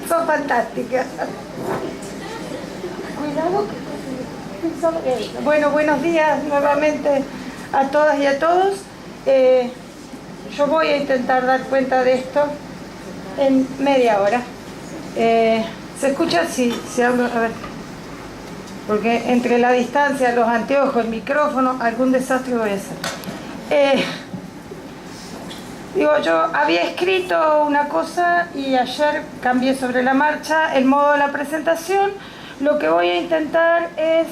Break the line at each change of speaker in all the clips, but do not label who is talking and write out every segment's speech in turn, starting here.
Son fantásticas. Cuidado que... Bueno, buenos días nuevamente a todas y a todos. Yo voy a intentar dar cuenta de esto en media hora. ¿Se escucha? Sí, se habla. A ver. Porque entre la distancia, los anteojos, el micrófono, algún desastre voy a hacer. Yo había escrito una cosa y ayer cambié sobre la marcha el modo de la presentación. Lo que voy a intentar es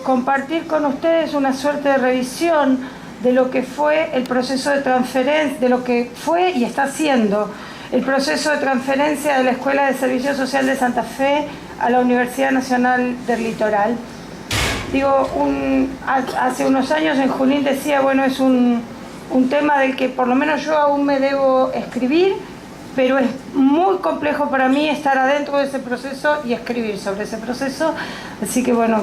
compartir con ustedes una suerte de revisión de lo que fue el proceso de transferencia, de lo que fue y está siendo el proceso de transferencia de la Escuela de Servicio Social de Santa Fe a la Universidad Nacional del Litoral. Hace unos años en Junín decía, bueno, es un tema del que por lo menos yo aún me debo escribir, pero es muy complejo para mí estar adentro de ese proceso y escribir sobre ese proceso. Así que bueno,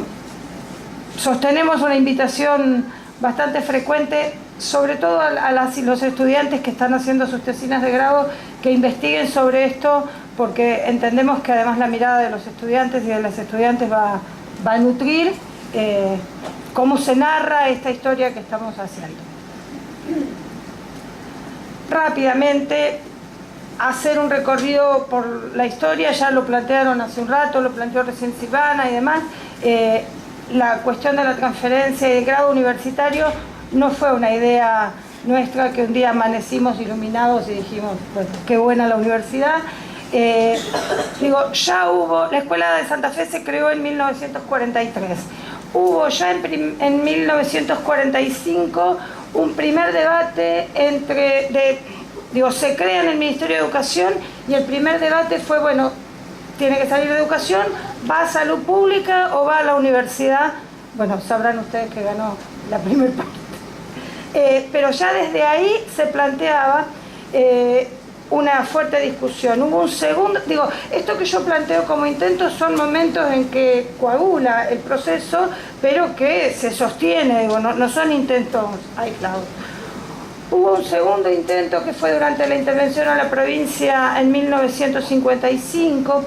sostenemos una invitación bastante frecuente, sobre todo a las y los estudiantes que están haciendo sus tesinas de grado, que investiguen sobre esto, porque entendemos que además la mirada de los estudiantes y de las estudiantes va a nutrir cómo se narra esta historia que estamos haciendo. Rápidamente, hacer un recorrido por la historia, ya lo plantearon hace un rato, lo planteó recién Silvana y demás. La cuestión de la transferencia y del grado universitario no fue una idea nuestra que un día amanecimos iluminados y dijimos, bueno, qué buena la universidad. Ya hubo, la Escuela de Santa Fe se creó en 1943. Hubo ya en 1945 un primer debate se crea en el Ministerio de Educación y el primer debate fue, bueno, tiene que salir de educación, va a salud pública o va a la universidad. Bueno, sabrán ustedes que ganó la primera parte. Pero ya desde ahí se planteaba una fuerte discusión. Hubo un segundo, esto que yo planteo como intento son momentos en que coagula el proceso, pero que se sostiene, no son intentos aislados. Hubo un segundo intento que fue durante la intervención a la provincia en 1955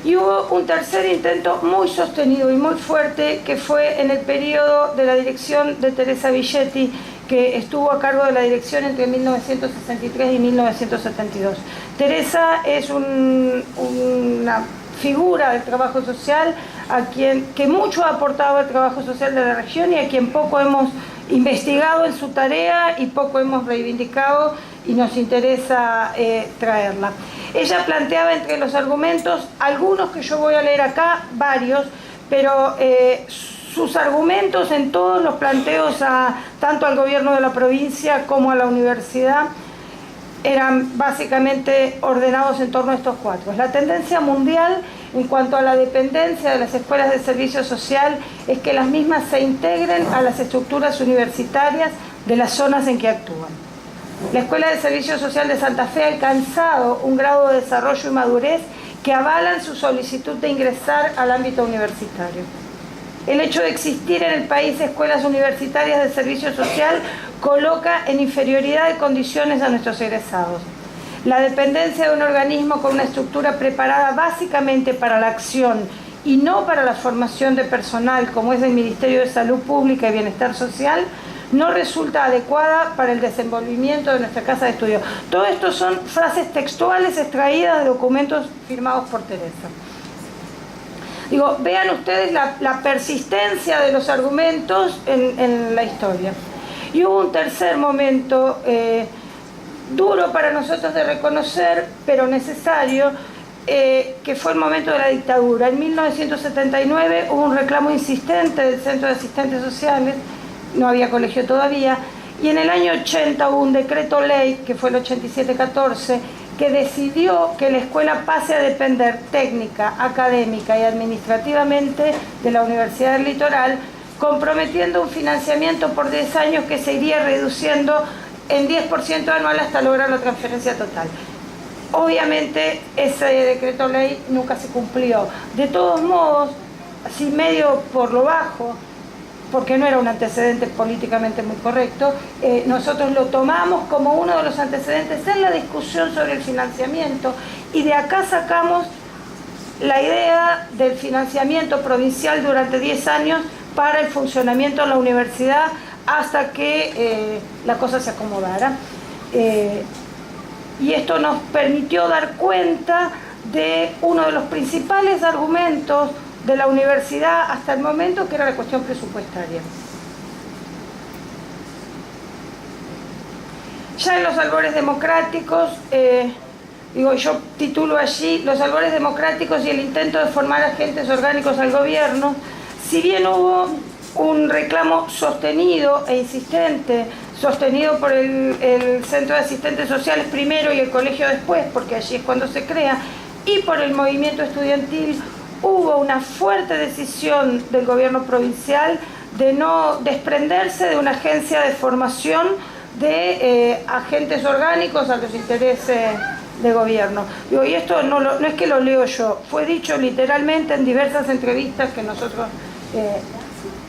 y hubo un tercer intento muy sostenido y muy fuerte que fue en el periodo de la dirección de Teresa Villetti, que estuvo a cargo de la dirección entre 1963 y 1972. Teresa es una figura del trabajo social que mucho ha aportado al trabajo social de la región y a quien poco hemos investigado en su tarea y poco hemos reivindicado y nos interesa traerla. Ella planteaba entre los argumentos, algunos que yo voy a leer acá, varios, pero sus argumentos en todos los planteos tanto al gobierno de la provincia como a la universidad eran básicamente ordenados en torno a estos cuatro. La tendencia mundial en cuanto a la dependencia de las escuelas de servicio social es que las mismas se integren a las estructuras universitarias de las zonas en que actúan. La Escuela de Servicio Social de Santa Fe ha alcanzado un grado de desarrollo y madurez que avalan su solicitud de ingresar al ámbito universitario. El hecho de existir en el país escuelas universitarias de servicio social coloca en inferioridad de condiciones a nuestros egresados. La dependencia de un organismo con una estructura preparada básicamente para la acción y no para la formación de personal, como es el Ministerio de Salud Pública y Bienestar Social, no resulta adecuada para el desenvolvimiento de nuestra casa de estudio. Todo esto son frases textuales extraídas de documentos firmados por Teresa. Vean ustedes la persistencia de los argumentos en la historia. Y hubo un tercer momento duro para nosotros de reconocer, pero necesario, que fue el momento de la dictadura. En 1979 hubo un reclamo insistente del Centro de Asistentes Sociales, no había colegio todavía, y en el año 80 hubo un decreto ley, que fue el 8714, que decidió que la escuela pase a depender técnica, académica y administrativamente de la Universidad del Litoral, comprometiendo un financiamiento por 10 años que se iría reduciendo en 10% anual hasta lograr la transferencia total. Obviamente ese decreto ley nunca se cumplió. De todos modos, así medio por lo bajo, porque no era un antecedente políticamente muy correcto, nosotros lo tomamos como uno de los antecedentes en la discusión sobre el financiamiento, y de acá sacamos la idea del financiamiento provincial durante 10 años para el funcionamiento de la universidad hasta que la cosa se acomodara. Y esto nos permitió dar cuenta de uno de los principales argumentos de la universidad hasta el momento, que era la cuestión presupuestaria. Ya en los albores democráticos, yo titulo allí Los albores democráticos y el intento de formar agentes orgánicos al gobierno, si bien hubo un reclamo sostenido e insistente, sostenido por el Centro de Asistentes Sociales primero y el colegio después, porque allí es cuando se crea, y por el movimiento estudiantil, hubo una fuerte decisión del gobierno provincial de no desprenderse de una agencia de formación de agentes orgánicos a los intereses de gobierno. Y esto no es que lo leo yo, fue dicho literalmente en diversas entrevistas que nosotros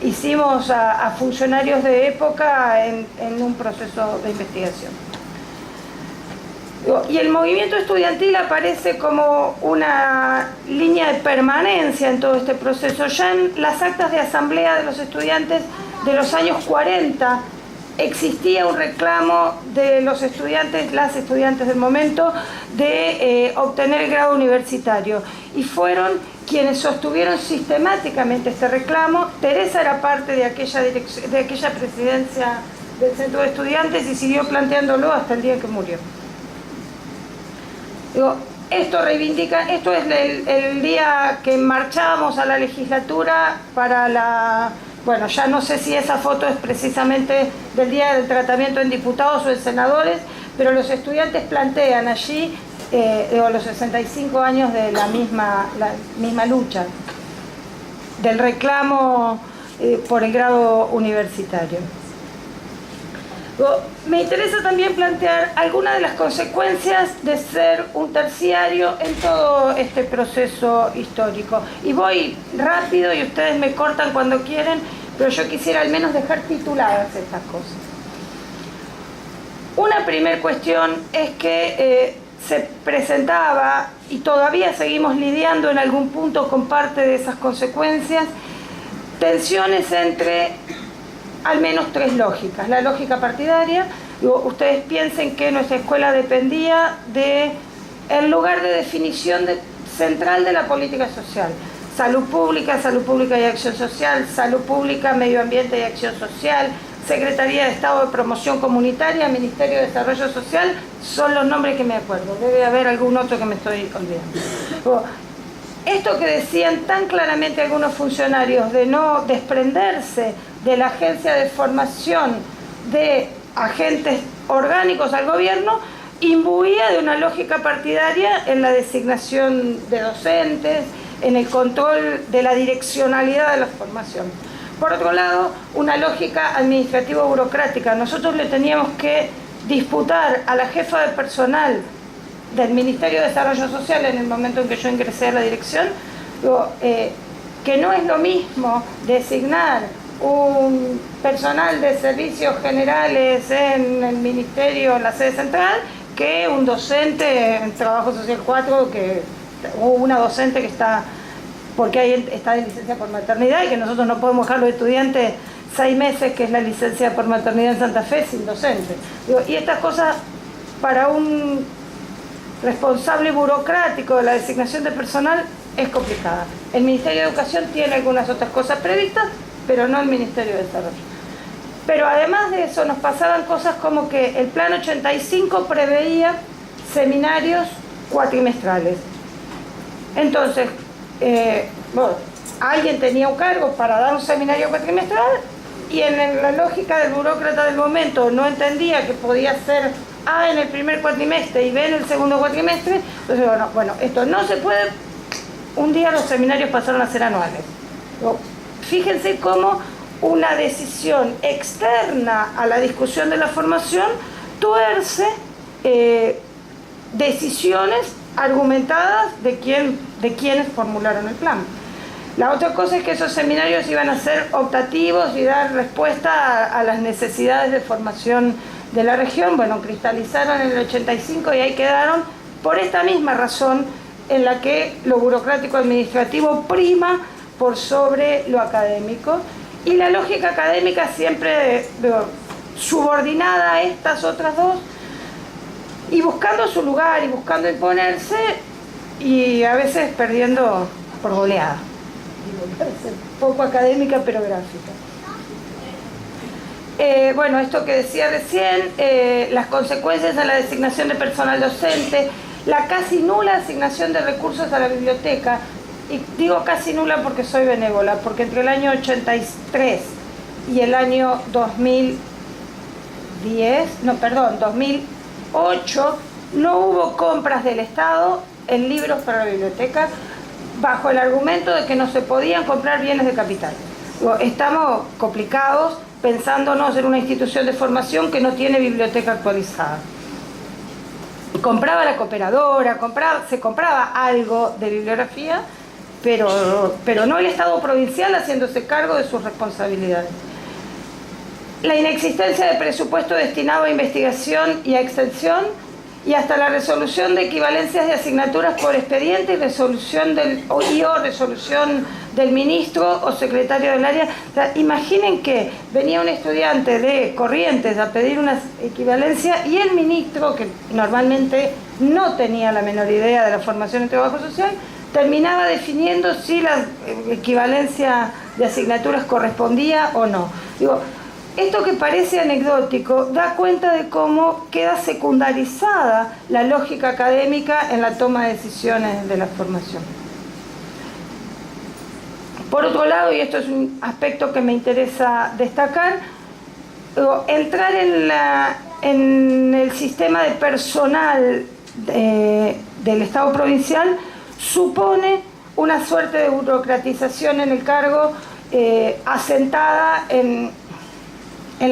hicimos a funcionarios de época en un proceso de investigación. Y el movimiento estudiantil aparece como una línea de permanencia en todo este proceso. Ya en las actas de asamblea de los estudiantes de los años 40 existía un reclamo de los estudiantes, las estudiantes del momento, de obtener el grado universitario. Y fueron quienes sostuvieron sistemáticamente este reclamo. Teresa era parte de aquella presidencia del Centro de Estudiantes y siguió planteándolo hasta el día que murió. Esto es el día que marchábamos a la legislatura para la... Bueno, ya no sé si esa foto es precisamente del día del tratamiento en diputados o en senadores, pero los estudiantes plantean allí los 65 años de la misma lucha, del reclamo por el grado universitario. Me interesa también plantear algunas de las consecuencias de ser un terciario en todo este proceso histórico. Y voy rápido y ustedes me cortan cuando quieren, pero yo quisiera al menos dejar tituladas estas cosas. Una primera cuestión es que se presentaba, y todavía seguimos lidiando en algún punto con parte de esas consecuencias, tensiones entre al menos tres lógicas. La lógica partidaria, ustedes piensen que nuestra escuela dependía del lugar de definición central de la política social. Salud pública y acción social, salud pública, medio ambiente y acción social, Secretaría de Estado de Promoción Comunitaria, Ministerio de Desarrollo Social, son los nombres que me acuerdo. Debe haber algún otro que me estoy olvidando. Esto que decían tan claramente algunos funcionarios de no desprenderse de la agencia de formación de agentes orgánicos al gobierno, imbuía de una lógica partidaria en la designación de docentes, en el control de la direccionalidad de la formación. Por otro lado, una lógica administrativo-burocrática. Nosotros le teníamos que disputar a la jefa de personal del Ministerio de Desarrollo Social en el momento en que yo ingresé a la dirección, que no es lo mismo designar un personal de servicios generales en el ministerio, en la sede central, que un docente en Trabajo Social 4, o una docente que está, porque ahí está de licencia por maternidad y que nosotros no podemos dejar los estudiantes 6 meses, que es la licencia por maternidad en Santa Fe, sin docente. Y estas cosas, para un responsable burocrático de la designación de personal, es complicada. El Ministerio de Educación tiene algunas otras cosas previstas, pero no el Ministerio de Desarrollo. Pero además de eso nos pasaban cosas como que el Plan 85 preveía seminarios cuatrimestrales. Entonces, alguien tenía un cargo para dar un seminario cuatrimestral y en la lógica del burócrata del momento no entendía que podía ser A en el primer cuatrimestre y B en el segundo cuatrimestre. Entonces, bueno, esto no se puede. Un día los seminarios pasaron a ser anuales. Fíjense cómo una decisión externa a la discusión de la formación tuerce decisiones argumentadas de quienes formularon el plan. La otra cosa es que esos seminarios iban a ser optativos y dar respuesta a las necesidades de formación de la región. Bueno, cristalizaron en el 85 y ahí quedaron por esta misma razón en la que lo burocrático administrativo prima por sobre lo académico, y la lógica académica siempre subordinada a estas otras dos y buscando su lugar y buscando imponerse, y a veces perdiendo por goleada. Parece poco académica pero gráfica. Bueno, esto que decía recién, las consecuencias de la designación de personal docente, la casi nula asignación de recursos a la biblioteca, y digo casi nula porque soy benévola, porque entre el año 83 y el año 2008 no hubo compras del Estado en libros para la biblioteca, bajo el argumento de que no se podían comprar bienes de capital. Estamos complicados pensándonos en una institución de formación que no tiene biblioteca actualizada. Compraba la cooperadora, se compraba algo de bibliografía, pero no el Estado provincial haciéndose cargo de sus responsabilidades. La inexistencia de presupuesto destinado a investigación y a extensión, y hasta la resolución de equivalencias de asignaturas por expediente y resolución resolución del ministro o secretario del área. O sea, imaginen que venía un estudiante de Corrientes a pedir una equivalencia y el ministro, que normalmente no tenía la menor idea de la formación en trabajo social, terminaba definiendo si la equivalencia de asignaturas correspondía o no. Digo, esto que parece anecdótico da cuenta de cómo queda secundarizada la lógica académica en la toma de decisiones de la formación. Por otro lado, y esto es un aspecto que me interesa destacar, entrar en el sistema de personal del Estado provincial supone una suerte de burocratización en el cargo asentada en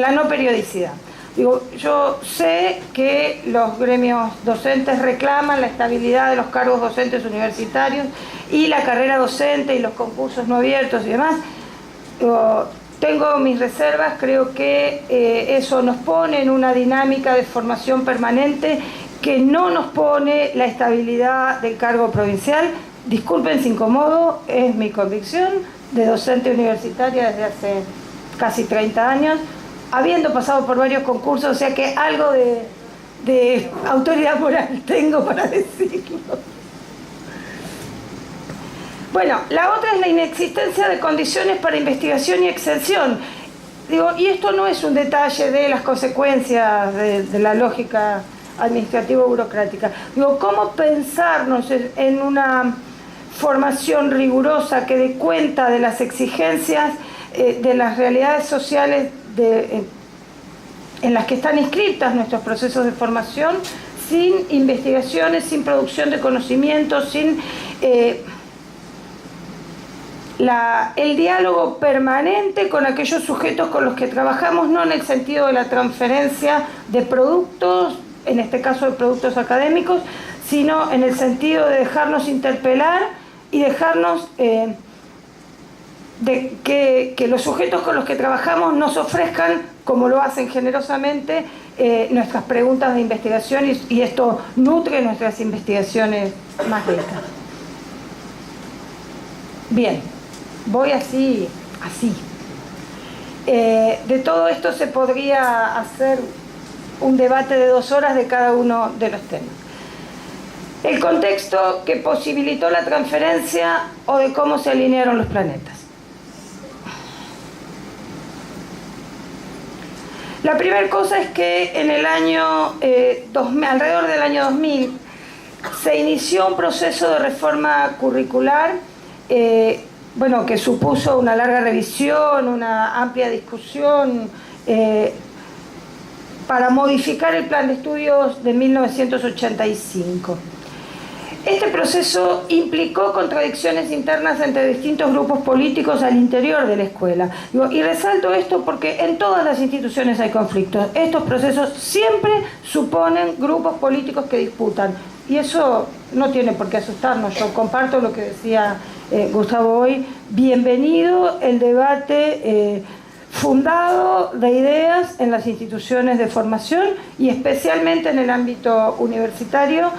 la no periodicidad. Digo, yo sé que los gremios docentes reclaman la estabilidad de los cargos docentes universitarios y la carrera docente y los concursos no abiertos y demás. Digo, tengo mis reservas, creo que eso nos pone en una dinámica de formación permanente que no nos pone la estabilidad del cargo provincial. Disculpen si incomodo, es mi convicción de docente universitaria desde hace casi 30 años, habiendo pasado por varios concursos, o sea que algo de autoridad moral tengo para decirlo. Bueno, la otra es la inexistencia de condiciones para investigación y extensión. Digo, y esto no es un detalle de las consecuencias de la lógica administrativo-burocrática. Digo, ¿cómo pensarnos en una formación rigurosa que dé cuenta de las exigencias de las realidades sociales en las que están inscritas nuestros procesos de formación, sin investigaciones, sin producción de conocimientos, sin el diálogo permanente con aquellos sujetos con los que trabajamos, no en el sentido de la transferencia de productos, en este caso de productos académicos, sino en el sentido de dejarnos interpelar y dejarnos de que los sujetos con los que trabajamos nos ofrezcan, como lo hacen generosamente, nuestras preguntas de investigación, y esto nutre nuestras investigaciones más ricas. Bien, voy así. De todo esto se podría hacer un debate de 2 horas de cada uno de los temas. El contexto que posibilitó la transferencia o de cómo se alinearon los planetas. La primera cosa es que en el año alrededor del año 2000 se inició un proceso de reforma curricular, que supuso una larga revisión, una amplia discusión para modificar el plan de estudios de 1985. Este proceso implicó contradicciones internas entre distintos grupos políticos al interior de la escuela. Y resalto esto porque en todas las instituciones hay conflictos. Estos procesos siempre suponen grupos políticos que disputan. Y eso no tiene por qué asustarnos. Yo comparto lo que decía Gustavo hoy. Bienvenido el debate fundado de ideas en las instituciones de formación y especialmente en el ámbito universitario,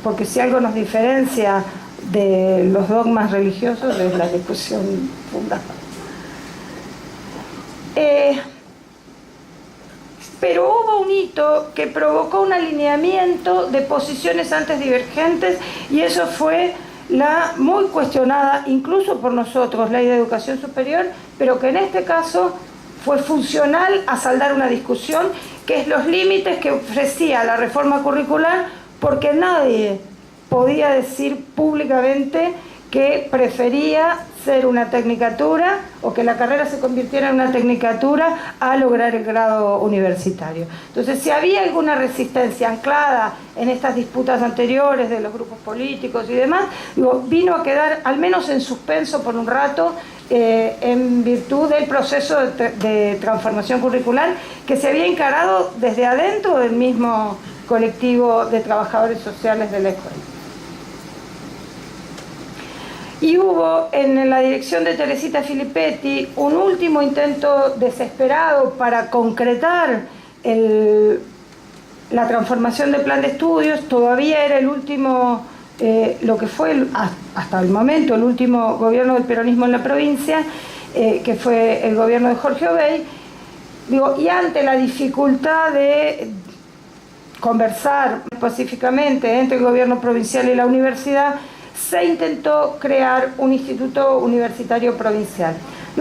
porque si algo nos diferencia de los dogmas religiosos es la discusión fundada. Pero hubo un hito que provocó un alineamiento de posiciones antes divergentes, y eso fue la muy cuestionada, incluso por nosotros, Ley de Educación Superior, pero que en este caso fue funcional a saldar una discusión, que es los límites que ofrecía la reforma curricular, porque nadie podía decir públicamente que prefería ser una tecnicatura o que la carrera se convirtiera en una tecnicatura a lograr el grado universitario. Entonces, si había alguna resistencia anclada en estas disputas anteriores de los grupos políticos y demás, vino a quedar al menos en suspenso por un rato en virtud del proceso de transformación curricular que se había encarado desde adentro del mismo colectivo de trabajadores sociales de la escuela. Y hubo en la dirección de Teresita Filippetti un último intento desesperado para concretar la transformación del plan de estudios. Todavía era el último, lo que fue hasta el momento el último gobierno del peronismo en la provincia, que fue el gobierno de Jorge Obey. Y ante la dificultad de conversar pacíficamente entre el gobierno provincial y la universidad, se intentó crear un instituto universitario provincial.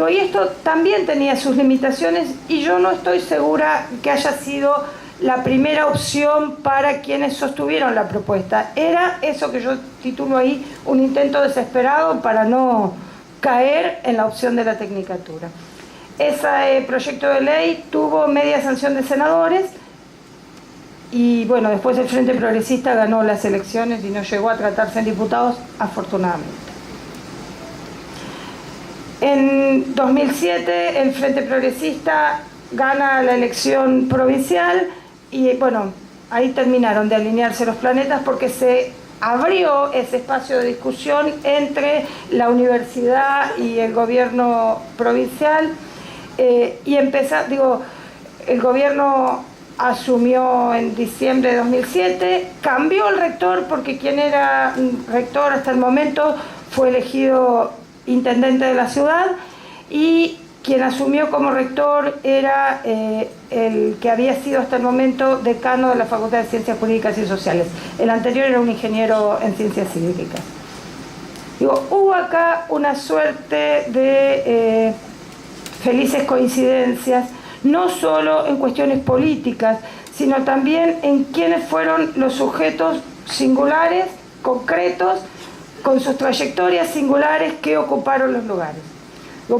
Y esto también tenía sus limitaciones, y yo no estoy segura que haya sido la primera opción para quienes sostuvieron la propuesta. Era eso que yo titulo ahí un intento desesperado para no caer en la opción de la tecnicatura. Ese proyecto de ley tuvo media sanción de senadores, y bueno, después el Frente Progresista ganó las elecciones y no llegó a tratarse en diputados, afortunadamente. En 2007 el Frente Progresista gana la elección provincial y bueno, ahí terminaron de alinearse los planetas, porque se abrió ese espacio de discusión entre la universidad y el gobierno provincial, y el gobierno asumió en diciembre de 2007, cambió el rector, porque quien era rector hasta el momento fue elegido intendente de la ciudad, y quien asumió como rector era el que había sido hasta el momento decano de la Facultad de Ciencias Jurídicas y Sociales. El anterior era un ingeniero en Ciencias Cívicas. Hubo acá una suerte de felices coincidencias, no solo en cuestiones políticas, sino también en quiénes fueron los sujetos singulares, concretos, con sus trayectorias singulares, que ocuparon los lugares.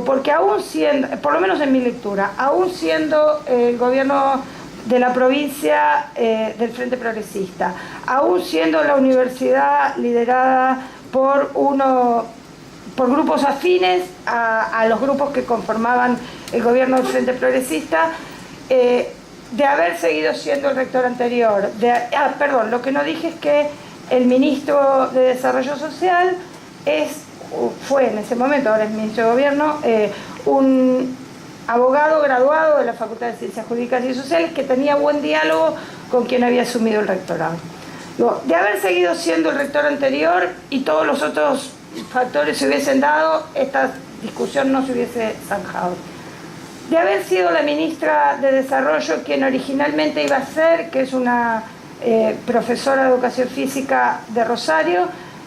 Porque aún siendo, por lo menos en mi lectura, aún siendo el gobierno de la provincia del Frente Progresista, aún siendo la universidad liderada por grupos afines a los grupos que conformaban el gobierno del Frente Progresista, de haber seguido siendo el rector anterior. Lo que no dije es que el ministro de Desarrollo Social fue en ese momento, ahora es ministro de Gobierno, un abogado graduado de la Facultad de Ciencias Jurídicas y Sociales, que tenía buen diálogo con quien había asumido el rectorado. De haber seguido siendo el rector anterior y todos los otros factores se hubiesen dado, esta discusión no se hubiese zanjado. De haber sido la ministra de Desarrollo quien originalmente iba a ser, que es una profesora de Educación Física de Rosario,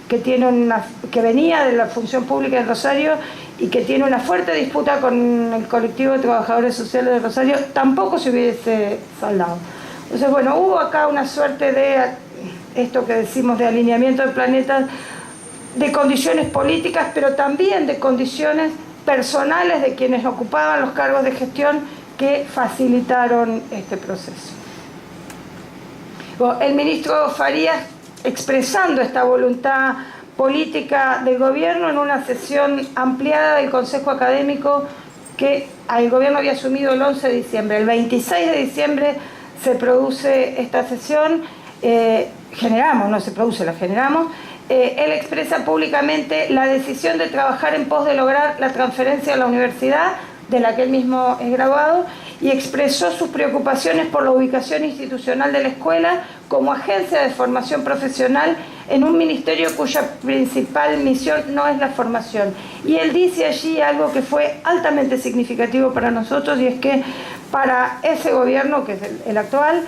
que venía de la función pública de Rosario y que tiene una fuerte disputa con el colectivo de trabajadores sociales de Rosario, tampoco se hubiese saldado. Entonces, bueno, hubo acá una suerte de esto que decimos de alineamiento de planetas, de condiciones políticas, pero también de condiciones personales de quienes ocupaban los cargos de gestión, que facilitaron este proceso. El ministro Farías, expresando esta voluntad política del gobierno en una sesión ampliada del Consejo Académico que el gobierno había asumido el 11 de diciembre. El 26 de diciembre se produce esta sesión. generamos, no se produce, la generamos. Él expresa públicamente la decisión de trabajar en pos de lograr la transferencia a la universidad, de la que él mismo es graduado, y expresó sus preocupaciones por la ubicación institucional de la escuela como agencia de formación profesional en un ministerio cuya principal misión no es la formación. Y él dice allí algo que fue altamente significativo para nosotros, y es que para ese gobierno, que es el actual,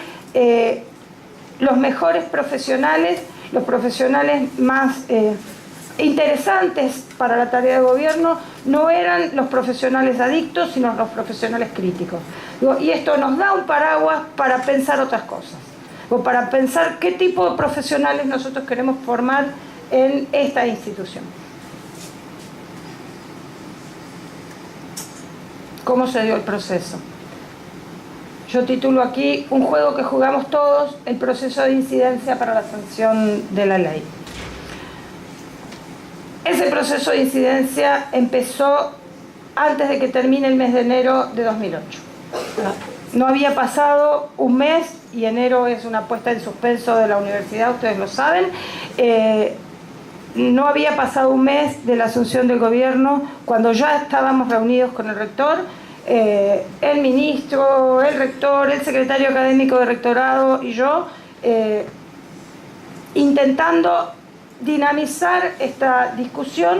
los mejores profesionales, los profesionales más interesantes para la tarea de gobierno no eran los profesionales adictos, sino los profesionales críticos. Y esto nos da un paraguas para pensar otras cosas, o para pensar qué tipo de profesionales nosotros queremos formar en esta institución. ¿Cómo se dio el proceso? Yo titulo aquí un juego que jugamos todos, el proceso de incidencia para la sanción de la ley. Ese proceso de incidencia empezó antes de que termine el mes de enero de 2008. No había pasado un mes, y enero es una puesta en suspenso de la universidad, ustedes lo saben. No había pasado un mes de la asunción del gobierno cuando ya estábamos reunidos con el rector, el ministro, el rector, el secretario académico de rectorado y yo, intentando dinamizar esta discusión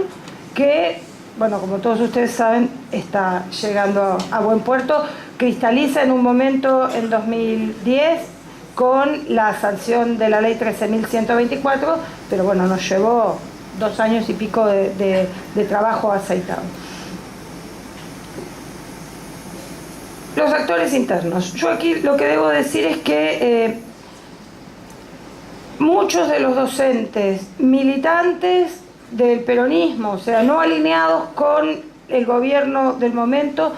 que, bueno, como todos ustedes saben, está llegando a buen puerto, cristaliza en un momento en 2010 con la sanción de la ley 13.124, pero bueno, nos llevó 2 años y pico de trabajo aceitado. Los actores internos. Yo aquí lo que debo decir es que muchos de los docentes militantes del peronismo, o sea, no alineados con el gobierno del momento,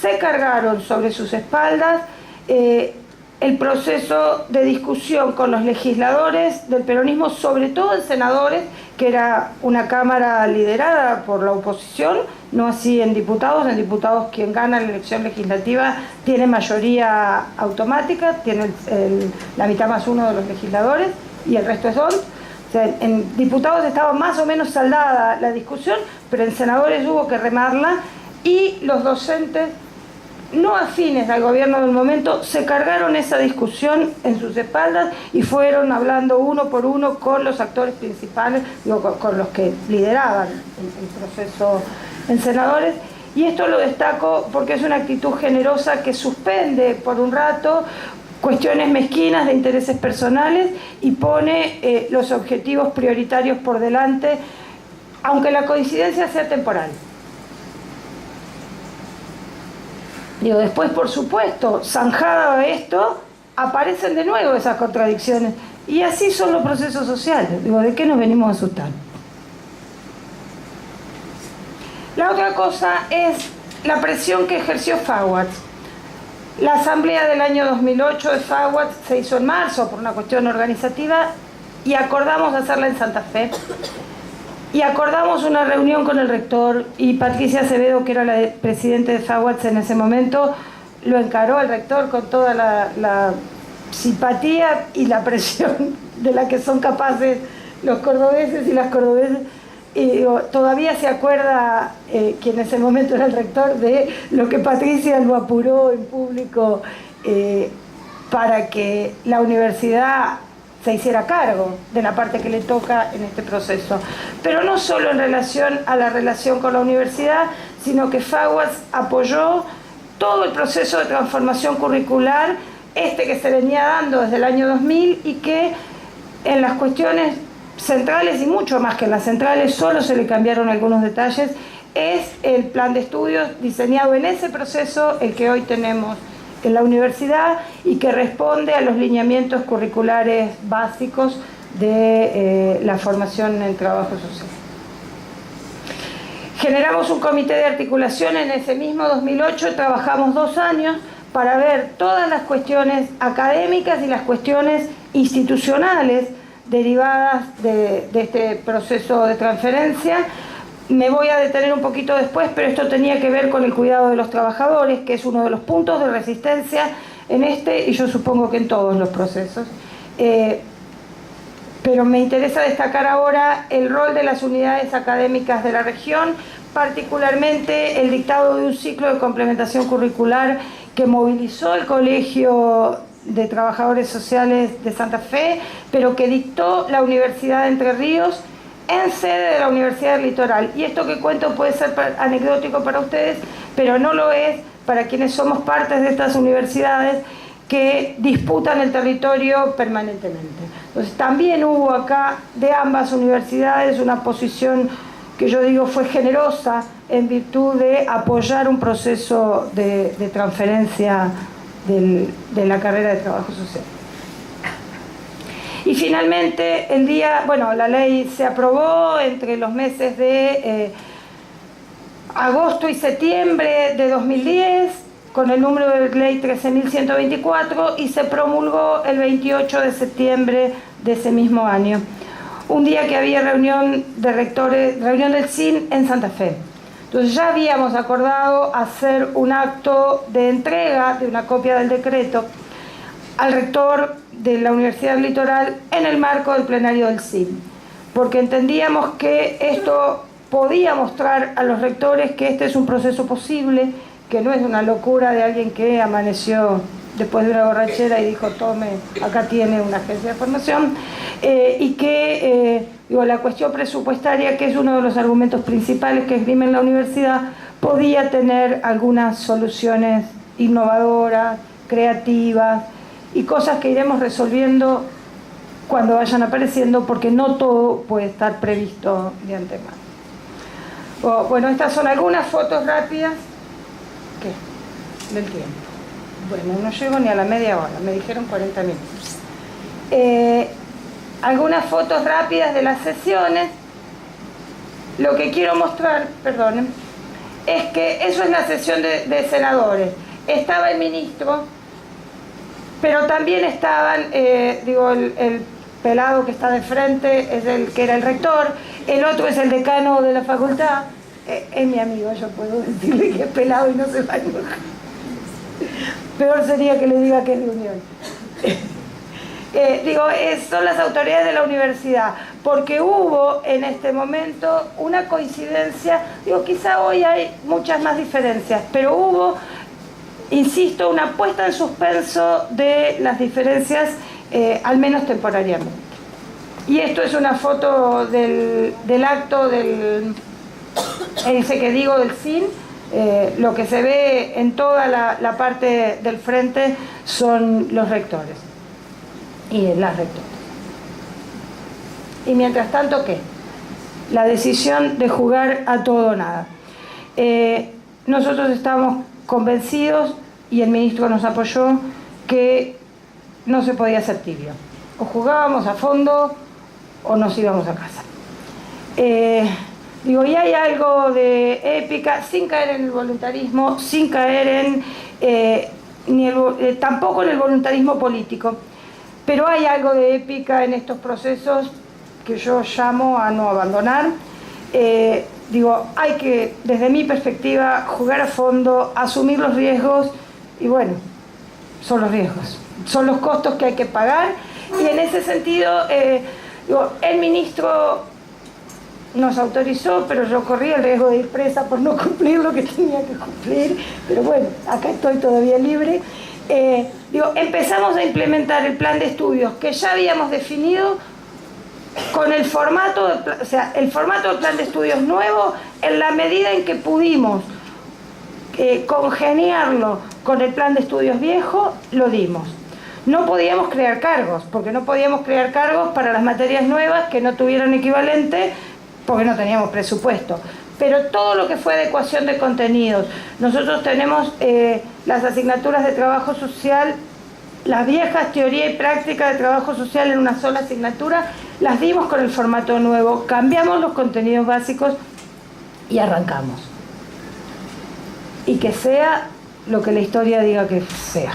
se cargaron sobre sus espaldas el proceso de discusión con los legisladores del peronismo, sobre todo en senadores, que era una cámara liderada por la oposición, no así en diputados. En diputados, quien gana la elección legislativa tiene mayoría automática, tiene la mitad más uno de los legisladores, y el resto es DONT. O sea, en diputados estaba más o menos saldada la discusión, pero en senadores hubo que remarla, y los docentes no afines al gobierno del momento se cargaron esa discusión en sus espaldas y fueron hablando uno por uno con los actores principales, con los que lideraban el proceso en senadores. Y esto lo destaco porque es una actitud generosa que suspende por un rato cuestiones mezquinas de intereses personales y pone los objetivos prioritarios por delante, aunque la coincidencia sea temporal. Digo, después, por supuesto, zanjado esto, aparecen de nuevo esas contradicciones. Y así son los procesos sociales. Digo, ¿de qué nos venimos a asustar? La otra cosa es la presión que ejerció FAWATS. La asamblea del año 2008 de FAWATS se hizo en marzo por una cuestión organizativa y acordamos hacerla en Santa Fe. Y acordamos una reunión con el rector, y Patricia Acevedo, que era la presidenta de FAWATS en ese momento, lo encaró al rector con toda la simpatía y la presión de la que son capaces los cordobeses y las cordobeses. Y digo, todavía se acuerda quien en ese momento era el rector de lo que Patricia lo apuró en público para que la universidad se hiciera cargo de la parte que le toca en este proceso. Pero no solo en relación a la relación con la universidad, sino que FAWATS apoyó todo el proceso de transformación curricular, que se venía dando desde el año 2000 y que en las cuestiones centrales, y mucho más que en las centrales, solo se le cambiaron algunos detalles, es el plan de estudios diseñado en ese proceso, el que hoy tenemos en la universidad y que responde a los lineamientos curriculares básicos de la formación en trabajo social. Generamos un comité de articulación en ese mismo 2008, trabajamos 2 años para ver todas las cuestiones académicas y las cuestiones institucionales derivadas de este proceso de transferencia. Me voy a detener un poquito después, pero esto tenía que ver con el cuidado de los trabajadores, que es uno de los puntos de resistencia en y yo supongo que en todos los procesos. pero me interesa destacar ahora el rol de las unidades académicas de la región, particularmente el dictado de un ciclo de complementación curricular que movilizó el Colegio de Trabajadores Sociales de Santa Fe, pero que dictó la Universidad de Entre Ríos en sede de la Universidad del Litoral. Y esto que cuento puede ser anecdótico para ustedes, pero no lo es para quienes somos partes de estas universidades que disputan el territorio permanentemente. Entonces también hubo acá de ambas universidades una posición que yo digo fue generosa en virtud de apoyar un proceso de transferencia de la carrera de trabajo social. Y finalmente la ley se aprobó entre los meses de agosto y septiembre de 2010 con el número de ley 13.124 y se promulgó el 28 de septiembre de ese mismo año. Un día que había reunión de rectores, reunión del CIN en Santa Fe. Entonces ya habíamos acordado hacer un acto de entrega de una copia del decreto al rector de la Universidad del Litoral en el marco del plenario del CIN, porque entendíamos que esto podía mostrar a los rectores que este es un proceso posible, que no es una locura de alguien que amaneció después de una borrachera y dijo, tome, acá tiene una agencia de formación, y que la cuestión presupuestaria, que es uno de los argumentos principales que esgrime en la universidad, podía tener algunas soluciones innovadoras, creativas, y cosas que iremos resolviendo cuando vayan apareciendo, porque no todo puede estar previsto de antemano. Bueno, estas son algunas fotos rápidas. ¿Qué? Del tiempo. Bueno, no llego ni a la media hora, me dijeron 40 minutos. Algunas fotos rápidas de las sesiones. Lo que quiero mostrar, perdonen, es que eso es la sesión de senadores. Estaba el ministro, pero también estaban, el pelado que está de frente es el que era el rector, el otro es el decano de la facultad, es mi amigo, yo puedo decirle que es pelado y no se va a enojar. Peor sería que le diga que es de Unión. Son las autoridades de la universidad, porque hubo en este momento una coincidencia, quizá hoy hay muchas más diferencias, pero hubo, insisto, una puesta en suspenso de las diferencias, al menos temporariamente. Y esto es una foto del acto del CIN. Lo que se ve en toda la parte del frente son los rectores y las rectoras. Y mientras tanto, ¿qué? La decisión de jugar a todo o nada. Nosotros estamos convencidos, y el ministro nos apoyó, que no se podía ser tibio. O jugábamos a fondo o nos íbamos a casa. Y hay algo de épica, sin caer en el voluntarismo, sin caer en tampoco en el voluntarismo político. Pero hay algo de épica en estos procesos que yo llamo a no abandonar. Hay que, desde mi perspectiva, jugar a fondo, asumir los riesgos, y bueno, son los riesgos, son los costos que hay que pagar, y en ese sentido, el ministro nos autorizó, pero yo corrí el riesgo de ir presa por no cumplir lo que tenía que cumplir, pero bueno, acá estoy todavía libre. Empezamos a implementar el plan de estudios que ya habíamos definido con el formato del plan de estudios nuevo, en la medida en que pudimos congeniarlo con el plan de estudios viejo, lo dimos. No podíamos crear cargos, porque no podíamos crear cargos para las materias nuevas que no tuvieran equivalente, porque no teníamos presupuesto. Pero todo lo que fue adecuación de contenidos, nosotros tenemos las asignaturas de trabajo social, las viejas teoría y práctica de trabajo social en una sola asignatura, las dimos con el formato nuevo, cambiamos los contenidos básicos y arrancamos. Y que sea lo que la historia diga que sea.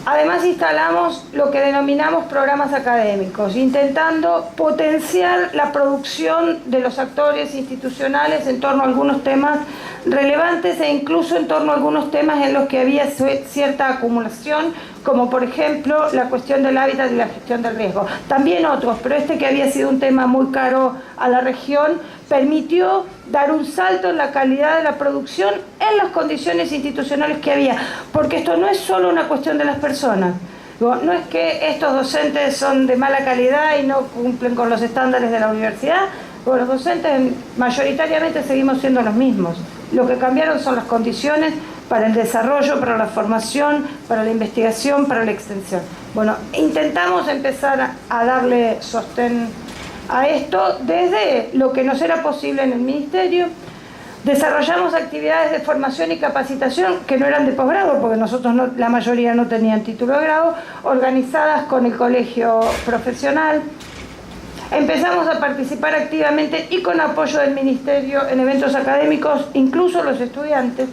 Además instalamos lo que denominamos programas académicos, intentando potenciar la producción de los actores institucionales en torno a algunos temas relevantes e incluso en torno a algunos temas en los que había cierta acumulación, como por ejemplo la cuestión del hábitat y la gestión del riesgo. También otros, pero este, que había sido un tema muy caro a la región, permitió dar un salto en la calidad de la producción en las condiciones institucionales que había, porque esto no es solo una cuestión de las personas. No es que estos docentes son de mala calidad y no cumplen con los estándares de la universidad. Los docentes mayoritariamente seguimos siendo los mismos. Lo que cambiaron son las condiciones para el desarrollo, para la formación, para la investigación, para la extensión. Bueno, intentamos empezar a darle sostén a esto desde lo que nos era posible en el Ministerio. Desarrollamos actividades de formación y capacitación que no eran de posgrado, porque nosotros la mayoría no tenían título de grado, organizadas con el colegio profesional. Empezamos a participar activamente y con apoyo del Ministerio en eventos académicos, incluso los estudiantes,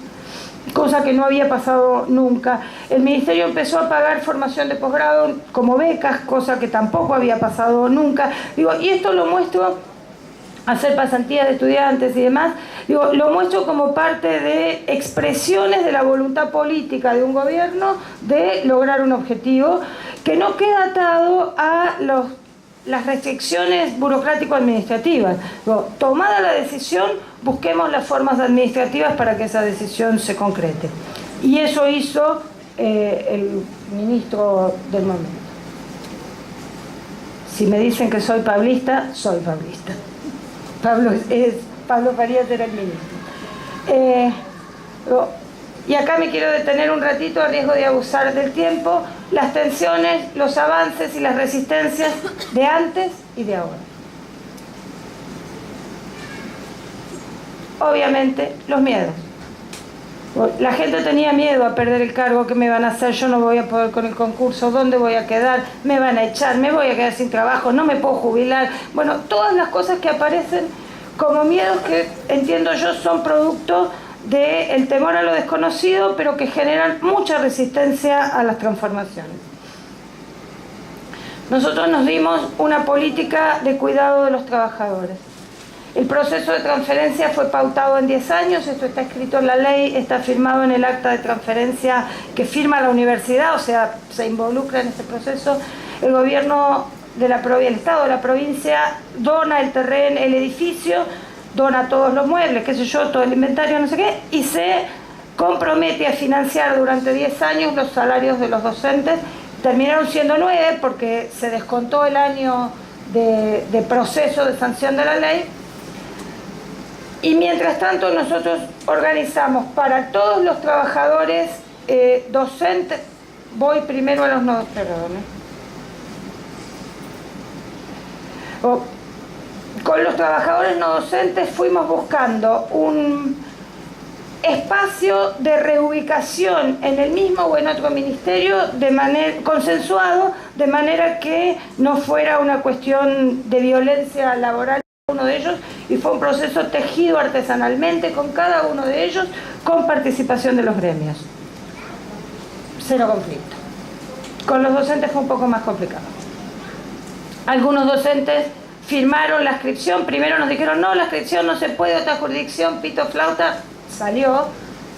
cosa que no había pasado nunca. El Ministerio empezó a pagar formación de posgrado como becas, cosa que tampoco había pasado nunca. Y esto lo muestro, hacer pasantías de estudiantes y demás, lo muestro como parte de expresiones de la voluntad política de un gobierno de lograr un objetivo que no queda atado a las restricciones burocrático-administrativas. Tomada la decisión, busquemos las formas administrativas para que esa decisión se concrete. Y eso hizo el ministro del momento. Si me dicen que soy pablista, soy pablista. Pablo Farías era el ministro. Y acá me quiero detener un ratito, a riesgo de abusar del tiempo, las tensiones, los avances y las resistencias de antes y de ahora. Obviamente, los miedos. La gente tenía miedo a perder el cargo, ¿qué me van a hacer? Yo no voy a poder con el concurso, ¿dónde voy a quedar? Me van a echar, me voy a quedar sin trabajo, no me puedo jubilar. Bueno, todas las cosas que aparecen como miedos que, entiendo yo, son producto del temor a lo desconocido, pero que generan mucha resistencia a las transformaciones. Nosotros nos dimos una política de cuidado de los trabajadores. El proceso de transferencia fue pautado en 10 años, esto está escrito en la ley, está firmado en el acta de transferencia que firma la universidad, o sea, se involucra en este proceso. El gobierno de la provincia, el Estado de la provincia, dona el terreno, el edificio, dona todos los muebles, qué sé yo, todo el inventario, no sé qué, y se compromete a financiar durante 10 años los salarios de los docentes. Terminaron siendo 9 porque se descontó el año de proceso de sanción de la ley. Y mientras tanto nosotros organizamos para todos los trabajadores docentes, voy primero a los no, perdón. Con los trabajadores no docentes fuimos buscando un espacio de reubicación en el mismo o en otro ministerio consensuado, de manera que no fuera una cuestión de violencia laboral uno de ellos, y fue un proceso tejido artesanalmente con cada uno de ellos, con participación de los gremios. Cero conflicto. Con los docentes fue un poco más complicado. Algunos docentes firmaron la inscripción, primero nos dijeron no, la inscripción no se puede, otra jurisdicción, pito flauta, salió.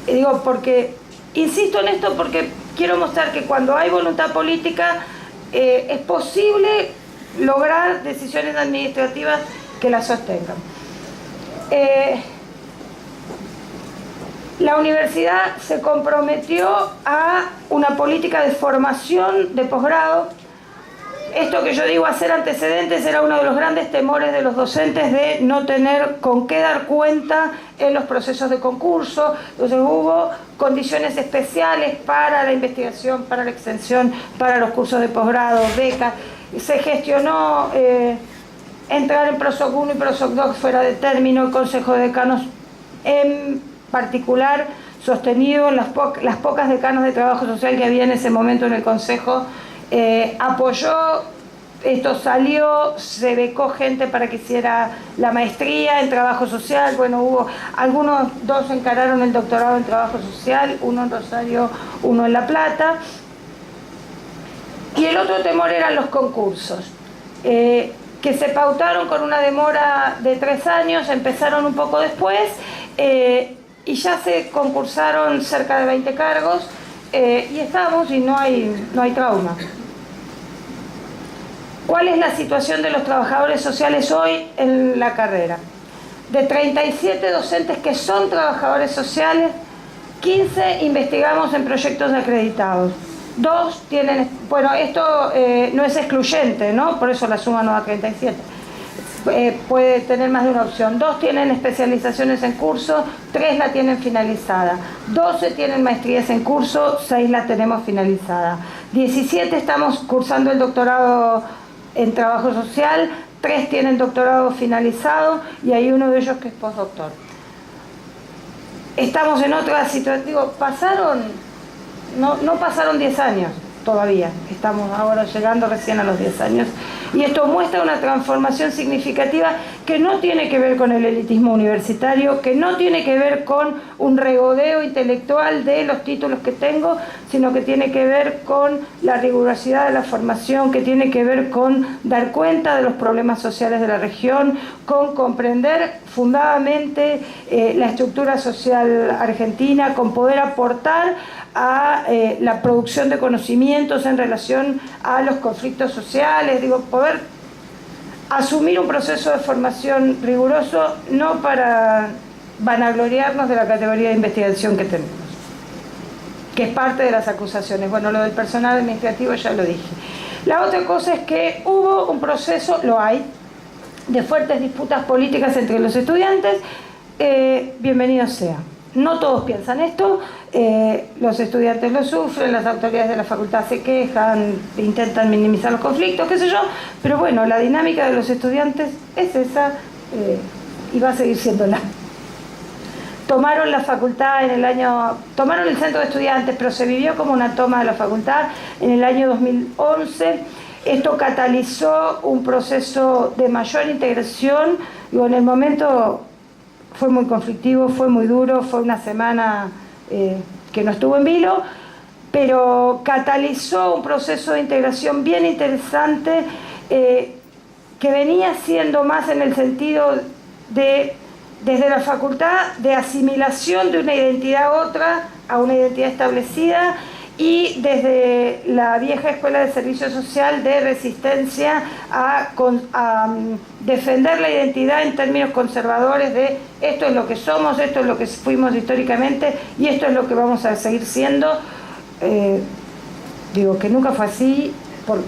Y digo, porque, insisto en esto porque quiero mostrar que cuando hay voluntad política es posible lograr decisiones administrativas que la sostengan. La universidad se comprometió a una política de formación de posgrado. Esto que yo digo, hacer antecedentes, era uno de los grandes temores de los docentes, de no tener con qué dar cuenta en los procesos de concurso. Entonces hubo condiciones especiales para la investigación, para la extensión, para los cursos de posgrado, becas. Se gestionó entrar en PROSOC 1 y PROSOC 2 fuera de término. El Consejo de Decanos, en particular, sostenido las pocas decanos de trabajo social que había en ese momento en el Consejo, apoyó, esto salió, se becó gente para que hiciera la maestría en trabajo social. Bueno, hubo dos encararon el doctorado en trabajo social, uno en Rosario, uno en La Plata. Y el otro temor eran los concursos, que se pautaron con una demora de 3 años, empezaron un poco después, y ya se concursaron cerca de 20 cargos. y estamos y no hay trauma. ¿Cuál es la situación de los trabajadores sociales hoy en la carrera? De 37 docentes que son trabajadores sociales, 15 investigamos en proyectos acreditados. 2 tienen, bueno, esto no es excluyente, ¿no? Por eso la suma no da 37. Puede tener más de una opción. 2 tienen especializaciones en curso, 3 la tienen finalizada. 12 tienen maestrías en curso, 6 la tenemos finalizada. 17 estamos cursando el doctorado en trabajo social, 3 tienen doctorado finalizado y hay uno de ellos que es postdoctor. Estamos en otra situación, digo, no pasaron 10 años todavía, estamos ahora llegando recién a los 10 años, y esto muestra una transformación significativa que no tiene que ver con el elitismo universitario, que no tiene que ver con un regodeo intelectual de los títulos que tengo, sino que tiene que ver con la rigurosidad de la formación, que tiene que ver con dar cuenta de los problemas sociales de la región, con comprender fundadamente la estructura social argentina, con poder aportar a la producción de conocimientos en relación a los conflictos sociales, digo, poder asumir un proceso de formación riguroso, no para vanagloriarnos de la categoría de investigación que tenemos, que es parte de las acusaciones. Bueno, lo del personal administrativo ya lo dije. La otra cosa es que hubo un proceso, lo hay, de fuertes disputas políticas entre los estudiantes, bienvenido sea. No todos piensan esto, los estudiantes lo sufren, las autoridades de la facultad se quejan, intentan minimizar los conflictos, qué sé yo, pero bueno, la dinámica de los estudiantes es esa y va a seguir siéndola. Tomaron la facultad tomaron el centro de estudiantes, pero se vivió como una toma de la facultad en el año 2011. Esto catalizó un proceso de mayor integración, digo, en el momento fue muy conflictivo, fue muy duro, fue una semana que no estuvo en vilo, pero catalizó un proceso de integración bien interesante que venía siendo más en el sentido de, desde la facultad, de asimilación de una identidad a otra, a una identidad establecida, y desde la vieja escuela de servicio social de resistencia a defender la identidad en términos conservadores de esto es lo que somos, esto es lo que fuimos históricamente y esto es lo que vamos a seguir siendo. Digo que nunca fue así,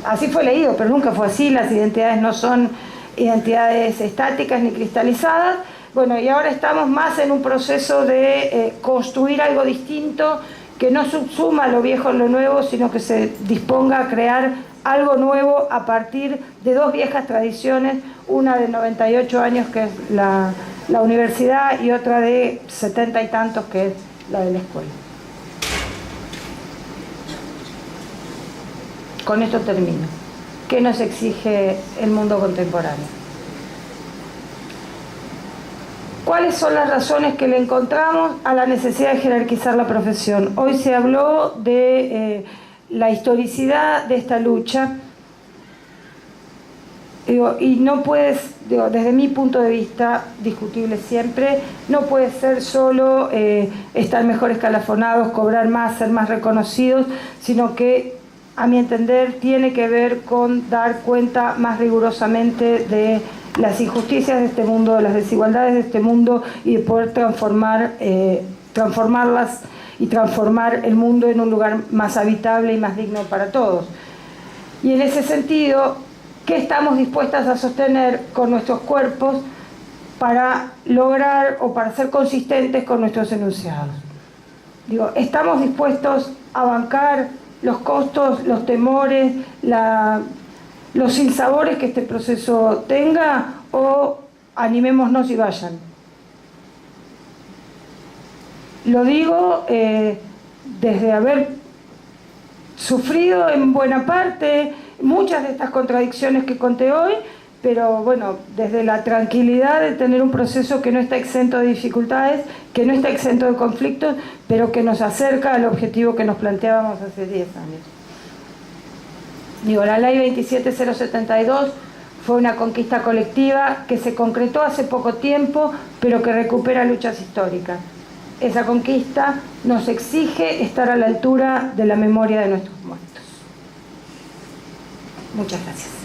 así fue leído, pero nunca fue así, las identidades no son identidades estáticas ni cristalizadas. Bueno, y ahora estamos más en un proceso de construir algo distinto, que no subsuma lo viejo en lo nuevo, sino que se disponga a crear algo nuevo a partir de 2 viejas tradiciones, una de 98 años que es la universidad y otra de 70 y tantos que es la de la escuela. Con esto termino. ¿Qué nos exige el mundo contemporáneo? ¿Cuáles son las razones que le encontramos a la necesidad de jerarquizar la profesión? Hoy se habló de la historicidad de esta lucha, y no puedes, desde mi punto de vista, discutible siempre, no puede ser solo estar mejor escalafonados, cobrar más, ser más reconocidos, sino que, a mi entender, tiene que ver con dar cuenta más rigurosamente de las injusticias de este mundo, de las desigualdades de este mundo y de poder transformarlas y transformar el mundo en un lugar más habitable y más digno para todos. Y en ese sentido, ¿qué estamos dispuestas a sostener con nuestros cuerpos para lograr o para ser consistentes con nuestros enunciados? Digo, ¿estamos dispuestos a bancar los costos, los temores, los sinsabores que este proceso tenga, o animémonos y vayan? Lo digo desde haber sufrido en buena parte muchas de estas contradicciones que conté hoy, pero bueno, desde la tranquilidad de tener un proceso que no está exento de dificultades, que no está exento de conflictos, pero que nos acerca al objetivo que nos planteábamos hace 10 años. Digo, la ley 27072 fue una conquista colectiva que se concretó hace poco tiempo, pero que recupera luchas históricas. esa conquista nos exige estar a la altura de la memoria de nuestros muertos. Muchas gracias.